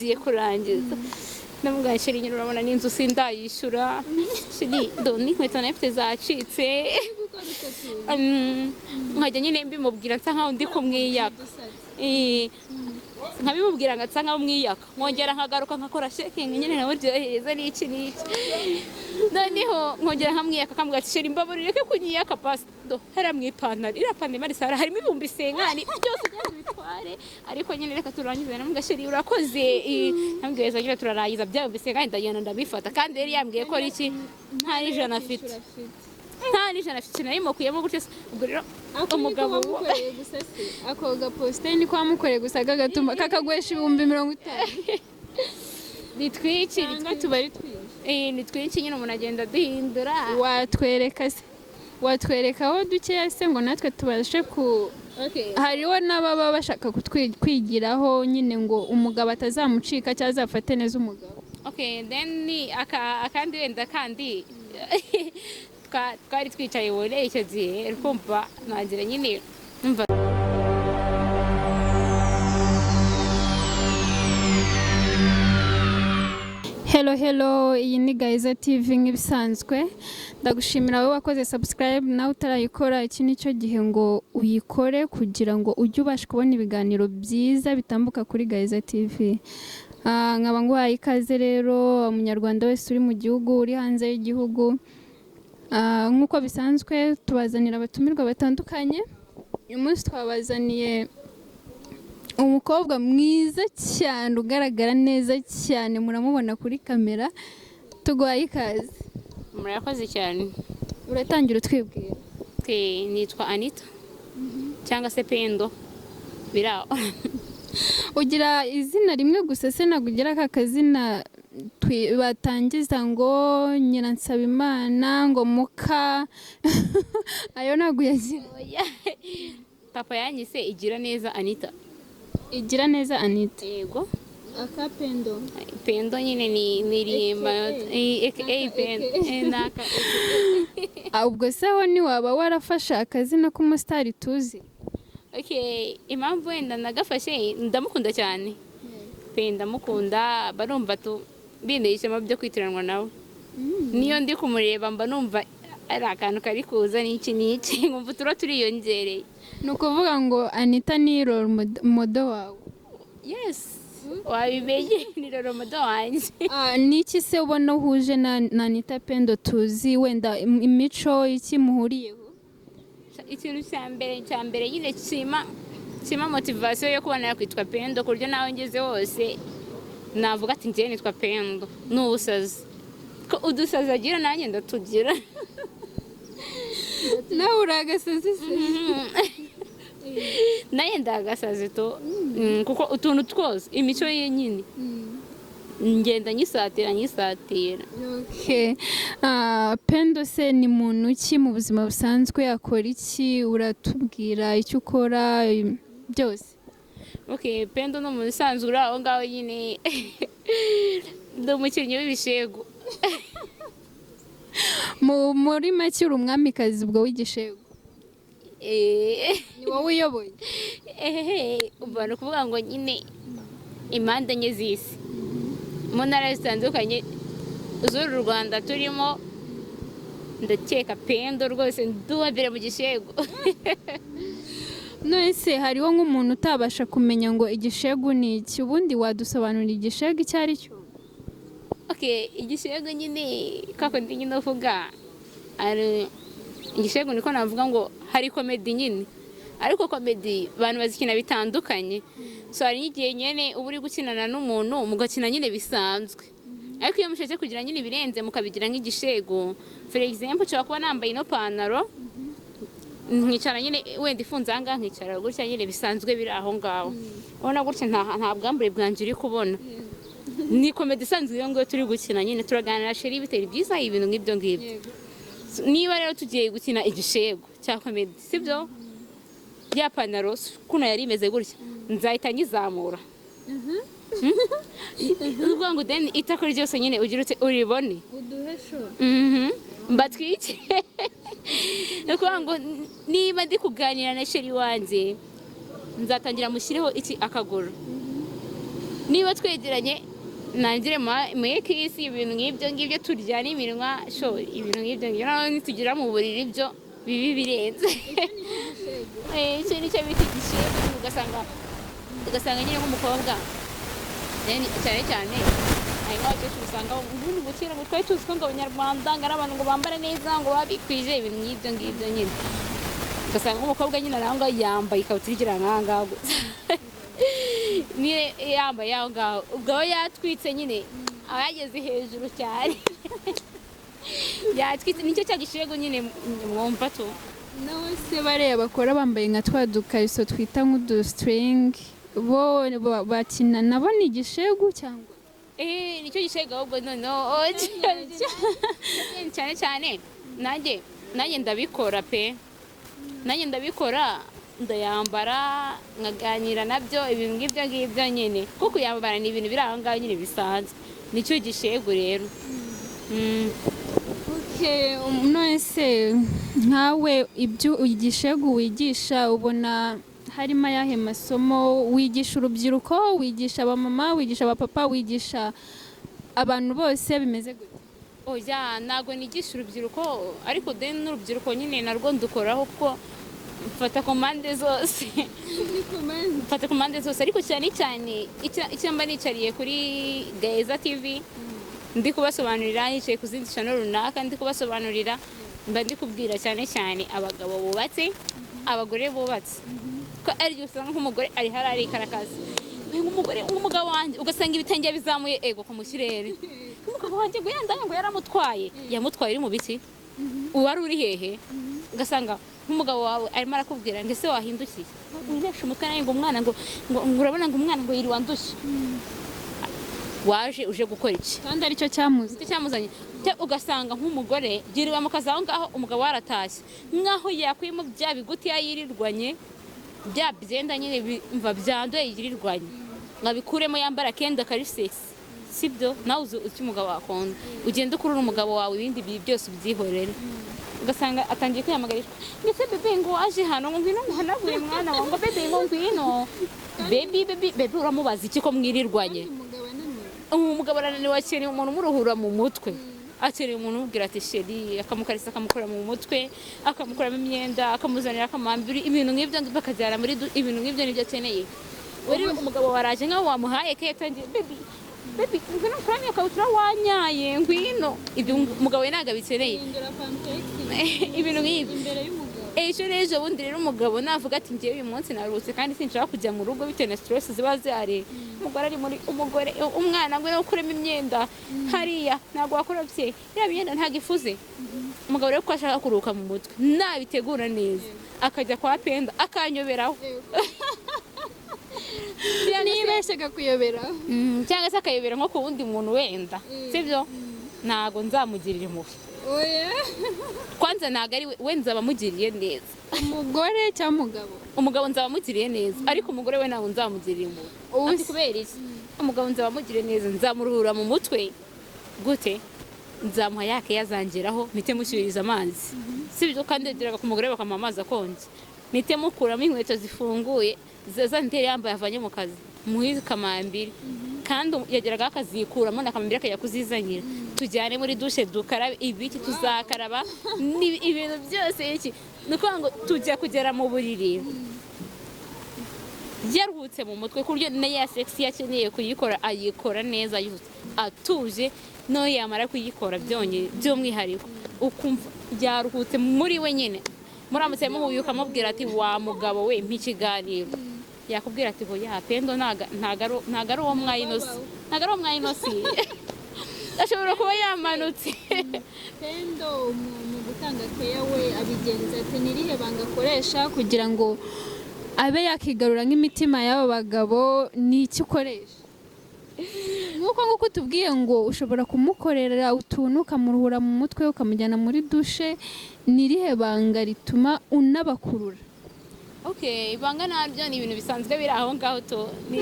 ziye kurangiza ndamubwira sheri nyine urabona n'inzu sindayishyura sheri doni inkweto nafite zacitse nkajya nyine mbimubwira nsa nkaho ndi kumwiyaka nkabimubwira ngo nsa nkaho mwiyaka nkongera nkagaruka nkakora shekingi nyine nawe ryohereza n'iki noneho nkongera nkamwiyaka akambwira ati sheri mbabarire ko kunyiyaka pasito hariya mu ipantaro iriya pantaro marisara harimo ibihumbi senkani byose byose bitware ariko nyine reka turangize namubwira sheri urakoze nambwira zagira turarangiza bya bihumbi senkani ndagenda ndabifata kandi yari yambwiye ko ari iki nta n'ijana afite nta n'ijana afite narimukuyemo gutyo ubwo rero umugabo ako gaposite ni kwa mukoreye gusa gagatuma kakagwesha ibihumbi 50 ni twiki tubari twinshi ni twiki nyine umuntu agenda duhindura watwereka aho dukeya se ngo natwe tubashe ku hariho n'ababa bashaka kwigiraho nyine ngo umugabo atazamucika cyangwa azafate neza umugabo then akandi wenda kandi twari twicaye wore icyo gihe kumva nagira nyine numva Hello, iyi ni Gaiza TV nk'ibisanzwe. Ndagushimira wowe wakoze subscribe nawe utarayikora, iki nicyo gihe ngo uyikore kugira ngo ujye ubasha kubona ibiganiro byiza bitambuka kuri Gaiza TV. Nkaba nguhaye ikaze rero umunyarwanda wese uri mu gihugu uri hanze y'igihugu. Nk'uko bisanzwe tubazanira abatumirwa batandukanye. Uyu munsi twabazaniye umukobwa mwiza cyane ugaragara neza cyane muramubona kuri kamera. Tuguhaye ikaze. Murakoze cyane. Uratangira utwibwira. Nitwa Anita cyangwa se Pendo biraho. Ugira izina rimwe gusa se nagugira aka kazina batangiza ngo Nyiransabimana ngo muka ayo naguyagira. Papa yanyise igira neza Anita. Igira neza Anita. Yego. Aka Pendo. Pendo nyine ni rimba Pendo. Naka. Ubwo se ho ni waba warafasha akazina k'umusitari tuzi? Impamvu wenda nagafashe ndamukunda cyane. Pendo ndamukunda barumva tu bindeyishema byo kwitiranwa nawe. Niyo ndi kumureba mba numva ari akantu kari kuza n'iki nkumva turiyongereye. Nukuvuga ngo Anita ni role model wawe. Yes. Wabimenye ni role model wanjye. Niki se ubona uhuje na Anita Pendo tuzi wenda imico iki muhuriyeho? Ikintu cya mbere nyine kima motivation yo kubona yakwitwa Pendo kuryo nawe ngeze hose navuga ati ngiye nitwa Pendo n'ubusazi ko udusaza agira nanjye ndatugira. Nawe uragasazi se? Naye ndagasazi to kuko utuntu twose imico ye nyine ngenda nyisatira. Pendo se ni muntu ki mu buzima busanzwe akora iki uratubwira icyo ukora byose? Pendo no mu bisanzwe uri aho ngaho nyine ndi umukinnyi w'ibishego. Muri make uri umwamikazi ubwo w'igishego. Ni wowe uyoboye? Uva ni ukuvuga ngo nyine impande enye z'isi mu ntara zitandukanye z'uru Rwanda turimo ndakeka Pendo rwose nduhabire mu gishego. None se hariho nk'umuntu utabasha kumenya ngo igishego ni iki, ubundi wadusobanurira igishego icyo ari cyo? Igishego nyine kako ndi nyine uvuga ari igishego niko navuga ngo hari comedy nyine, ariko comedy abantu bazikina bitandukanye. So hari igihe nyene uba uri gukinana n'umuntu mugakina nyine bisanzwe, ariko iyo mushetse kugira nyine birenze mukabigira nk'igishego. For example cyo kuba nambaye no pantaro nkicara nyine wenda ifunze anga nkicara gutya nyine bisanzwe biri aho ngaho. Ubona gutya nta bwambure bwanje uri kubona. Ni comedy isanzwe iyo ngo turi gukina nyine turaganira sheri bitera byiza ibintu nk'ibyo ngibyo. Niba rero tugiye gukina igishego cya comedy sibyo ya pantaro kuno yari imeze gutya nzahita nyizamura. Ubwo ngo then itako ryose nyine ugira ute uribone uduhesho. Mbatwike. Nuko ngo niba ndi kuganira na sheri wanjye nzatangira mushireho iki akaguru niba twegeranye nangire muri Keicy ibintu nk'ibyo turya n'iminwa sho ibintu nk'ibyo naho nitugira mu buriri byo bibi birenze icyo nicyo bita igishego ugasanga nyine nk'umukobwa cyane cyane hanyuma abakecuru usanga ubundi gukira ngo twari tuzi ko ngo abanyarwanda ngo ari abantu ngo bambara neza ngo babikwije ibintu nk'ibyo nyine ugasanga nk'umukobwa nyine naho ngaho yambaye ikabutura igira nk'aha ngaha gusa niyo yambaye aho ngaho ubwo aba yatwitse nyine aba yageze hejuru cyane yatwitse nicyo cya gishego nyine mwumva tu nawe se bareba bakora bambaye nka twa dukariso twita nk'udusitiringi bo bakina nabo ni igishegu cyangwa nicyo gishego ahubwo noneho cyane cyane nanjye ndabikora pe nanjye ndabikora ndayambara nkaganira nabyo ibintu ngibyo nyine kuko kuyambara ni ibintu biri aho ngaho nyine bisanzwe nicyo gishego rero none se nkawe ibyo igishegu wigisha ubona harimo ayahe masomo wigisha urubyiruko wigisha abamama wigisha abapapa wigisha abantu bose bimeze gute oya ntabwo nigisha urubyiruko ariko deni n'urubyiruko nyine narwo ndukoraho kuko mfata komande zose ariko cyane icyo mba nicariye kuri Neza TV ndi kubasobanurira yicaye ku zindi channel runaka ndi kubasobanurira mba ndi kubwira cyane abagabo bubatse abagore bubatse ko ari usanga nk'umugore ari harari karakazi nk'umugabo wanjye ugasanga ibitenge bizamuye ego ku musirere umugabo wanjye ngo yandanga ngo yaramutwaye iri mu biki uwari uri hehe ugasanga nk'umugabo wawe arimo arakubwira ngo ese wahindukiye unesha umutwe nawe ngo umwana ngo urabona ngo umwana ngo yiri wandushye waje uje gukora iki kandi aricyo cyamuzanye ugasanga nk'umugore giriwe mu kazi aho ngaho umugabo waratashye nkaho yakuyemo bya biguti yirirwanye bya byenda nyine mva byanduye yirirwanye ngabikuremo yambara kenda kari sexy sibyo nawe uzi umugabo wakunda ugenda ukurura umugabo wawe ibindi byose ubyihorere ugasanga atangiye kwiyamagarishwa ndetse bebe ngo waje hano ngo ngwino muhanagure mwana wangu bebe ngo ngwino bebe uramubaza iki ko mwirirwanye umugabo arananiwe akeneye umuntu umuruhura mu mutwe akeneye umuntu umubwira ati sheri akamukarisa akamukura mu mutwe akamukuramo imyenda akamuzanira akamambiri ibintu nk'ibyo bakajyana muri ibintu nk'ibyo nibyo akeneye rero umugabo waraje nkaho wamuhaye ketangiye bebe ngwino kuramo ikabutura wanyaye ngwino ibyo umugabo we ntabwo abikeneye ibintu nk'ibyo ejo n'ejo bundi rero umugabo navuga ati ngewe uyu munsi naruhutse kandi sinshaka kujya mu rugo bitewe na stress ziba zihari umugore ari muri umwana ngo no kurema imyenda hariya ntabwo wakorobye ya myenda ntabwo ifuze umugabo rero ko ashaka kuruhuka mu mutwe nabitegura neza akajya kwa penda akanyoberaho nibeshega kuyobera cyangwa se akayobera nko ku wundi muntu wenda sibyo ntabwo nzamugirira impuhwe kwanza ntabwo ari we nzaba mugiriye neza umugore cyangwa umugabo nzaba mugiriye neza ariko umugore we ntabwo nzamugirira impuhwe kubera iki umugabo nzaba mugiriye neza nzamuruhura mu mutwe gute nzamuha yake yazangeraho mpite mushyiriza amazi sibyo kandi yageraga ku mugore bakamuha amazi akonje mpite mukuramo inkweto zifunguye zazantera yambaye avanye mu kazi muhize kamambiri kandi yageraga akazikuramo nakamambiri akajya kuzizanira tujyane muri dushe dukarabe ibiki tuzakaraba ibintu byose iki nuko ngo tujya kugera mu buriri yaruhutse mu mutwe ku buryo na ya sexy yakeneye kuyikora ayikora neza atuje no yamara kuyikora by'umwihariko ukumva yaruhutse muri we nyine muramutse muhuye ukamubwira ati wa mugabo we mpikiganiro yakubwira ati hoya pendo ntago ari uwo mwayinosi ashobora kuba yamanutse pendo mu gutanga keya we abigenza ati nirihe banga akoresha kugira ngo abe yakigarura nk'imitima y'abo bagabo n'iki ukoresha nk'uko tubwiye ngo ushobora kumukorera utuntu ukamuruhura mu mutwe ukamujyana muri dushe nirihe banga rituma unabakurura ibanga naryo ni ibintu bisanzwe biri aho ngaho ni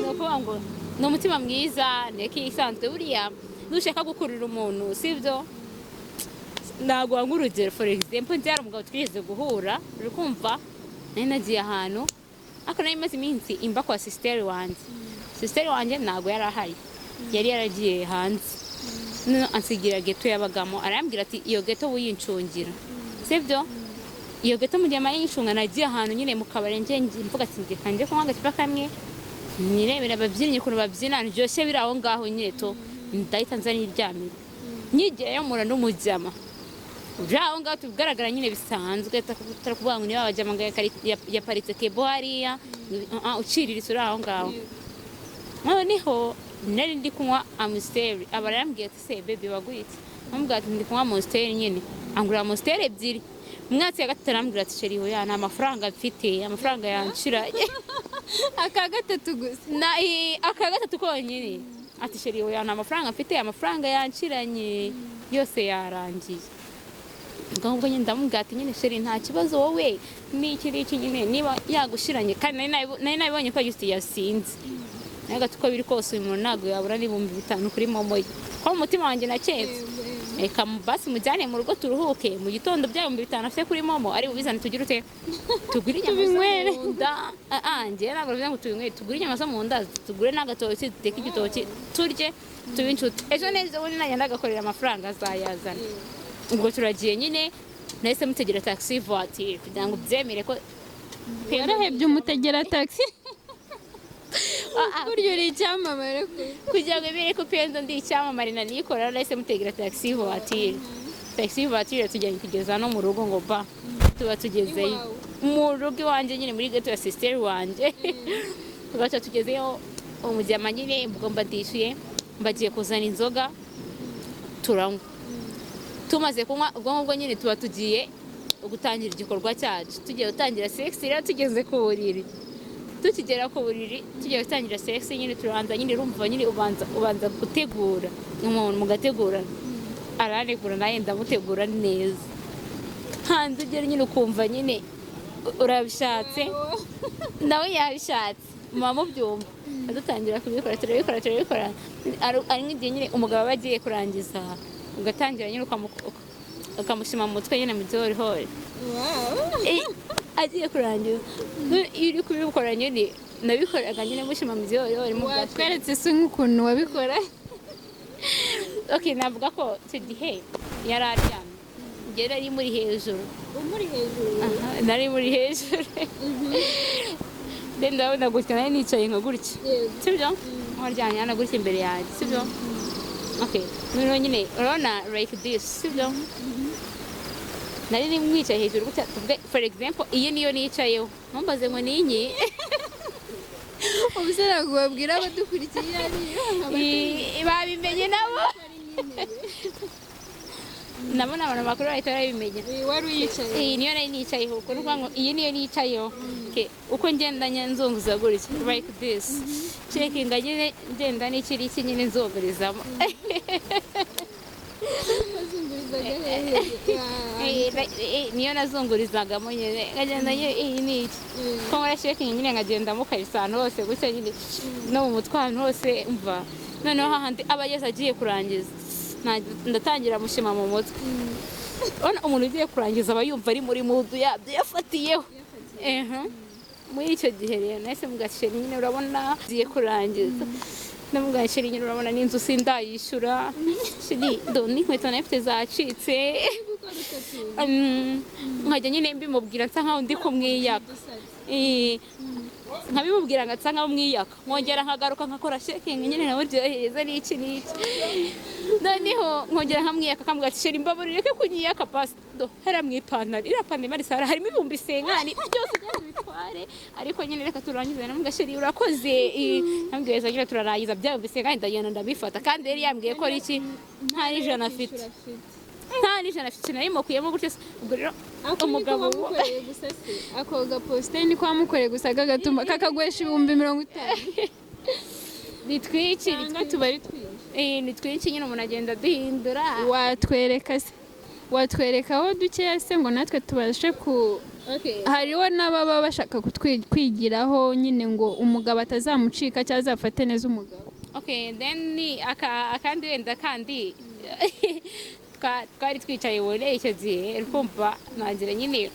ukuvuga ngo ni umutima mwiza ni isanzwe buriya nushaka gukurura umuntu sibyo ntabwo wanga urugero for example njye hari umugabo twigeze guhura uri kumva nari nagiye ahantu ariko nari maze iminsi imba kwa sisiteri wanjye sister wanjye ntago yari ahari, yari yaragiye hanze, none ansigira geto y'abagamo, arambwira ati iyo geto wiyincungira, sibyo iyo geto mu gihe mayincunga nagiye ahantu nyine mu kabarenga mvuga ati ndikanje kunywa agacupa kamwe nirebera ababyinnyi ukuntu babyina ndyoshye biri aho ngaho nyine to ndahita nza niryamira, nyigereyo mura n'umujyama aho ngaho tugaragara nyine bisanzwe, turakuvuga ngo niba abajyama ngo yaparitse kebo hariya uciriritse uri aho ngaho. Noneho nari ndi kunywa amusiteri, abarambwiye ati se baby wagwitse, amubwira ati ndi kunywa amusiteri nyine, angurira amusiteri ebyiri. Umwatsi ya gatatu arambwira ati sheri hoya nta mafaranga mfite, amafaranga yanshiranye. aka gatatu gusa aka gatatu konyine, ati sheri hoya nta mafaranga mfite, amafaranga yanshiranye yose yarangiye. Ubwo nyine ndamubwira ati nyine sheri nta kibazo wowe n'iki nyine niba yagushiranye, kandi nari nabibonye ko Keicy yasinze, naga tuko biri kose uyu muntu ntago yabura n'ibihumbi 5 kuri momo ye, ko umutima wanjye naketse reka basi mujyane mu rugo turuhuke, mu gitondo by'ibihumbi 5 afite kuri momo ari bubizane tugire ute tugure inyama zo mu nda, njye ntabwo bivuze ngo tugure inyama zo mu nda, tugure n'agatoki duteke igitoki turye tube inshuti, ejo neza ubundi nanjye ndagakorera amafaranga azayazana. Ubwo turagiye nyine nahise mutegera taxi voiture kugira ngo byemere ko yarahebye umutegera taxi. Buryo uri icyamamare kugira ngo bire ko pendo ndi icyamamare na nikora, nahise mutegera taxi voiture. Taxi voiture tujyanye kugeza no mu rugo ngo ba tuba tugezeyo mu rugo iwanjye nyine muri gato ya sister wanjye. Tugaca tugezeyo umujyama nyine ubwo mbadishuye, mbagiye kuzana inzoga turanywa, tumaze kunywa ubwo nyine tuba tugiye gutangira igikorwa cyacu, tugiye gutangira sex. Rero tugeze ku buriri, tukigera ku buriri tugiye gutangira sex nyine turabanza nyine urumva nyine ubanza gutegura umuntu mugategura, aranegura naye ndamutegura neza, hanze ugera nyine ukumva nyine urabishatse nawe yabishatse, mama mubyumva dutangira kubikora turabikora ari nk'igihe nyine umugabo aba agiye kurangiza, ugatangira nyine ukamushima mu mutwe nyine mu gihorihori agiye kurangiza. Iyo uri kubikora nyine nabikoraga nyine mushima mu gihorihori. Watweretse se nk'ukuntu wabikora? Okay, navuga ko icyo gihe yari aryamye, njye nari muri hejuru. Muri hejuru? Nari muri hejuru. Then ndabona gutya nari nicaye nka gutya, sibyo waryamye hano gutya imbere yanjye, sibyo okay, noneho nyine urabona like this, sibyo nari nimwicaye hejuru gutya, tuvuge for example iyi niyo nicayeho, ntumbaze ngo ni inyi. Ubusera ngo babwira abadukurikiye ariyo babimenye nabo, nabona abantu bakuru bahita babimenye. Wari uyicaye? Iyi niyo nari nicayeho, kuko ngo iyi niyo nicayeho. Okay, uko ngenda nzunguza gutya like this, checking nyine ngenda n'ikiri nyine nzungurizamo. Niyo nazungurizagamo nyine ngagenda nyine iyi ni iki ko nkora checking nyine ngagenda mu karisano hose gutya nyine no mu mutwe ahantu hose mva. Noneho hahandi aba yese agiye kurangiza ndatangira mushima mu mutwe. Umuntu ugiye kurangiza aba yumva ari muri mudu yabyo yafatiyeho. Muri icyo gihe rero nahise mugashira nyine urabona agiye kurangiza, namugashira nyine urabona n'inzu sindayishura, shiri do n'inkweto nafite zacitse, nkajya nyine mbimubwira nsa nkaho ndi kumwiyaka, nkabimubwira ngo nsa nkaho mwiyaka, nkongera nkagaruka nkakora shaking nyine namuryohereza n'iki noneho nkongera nkamwiyaka akamubwira ati sheri mbaburire ko kunyiyaka pasi hera mu ipantaro iriya pantaro marisara harimo ibihumbi 50 byose byose bitware, ariko nyine reka turangize namubwira sheri urakoze, nambwira nyine turarangiza byabihumbi 50 ndagenda ndabifata, kandi yari yambwiye ko ari iki nta n'ijana afite, nta n'ijana afite narimo kuyemo gutyo. Ubwo rero umugabo wamukoreye gusa se ako gaposte ni kwa mukoreye gusa gagatuma kakagwesha 50. Nitwiki tubari twinshi nitwiki nyine umuntu agenda duhindura. Watwereka aho dukeya se ngo natwe tubashe ku hariho n'ababa bashaka kwigiraho nyine ngo umugabo atazamucika cyangwa azafate neza umugabo. Okay, then akandi wenda kandi twari twicaye wone icyo gihe kumva nagira nyine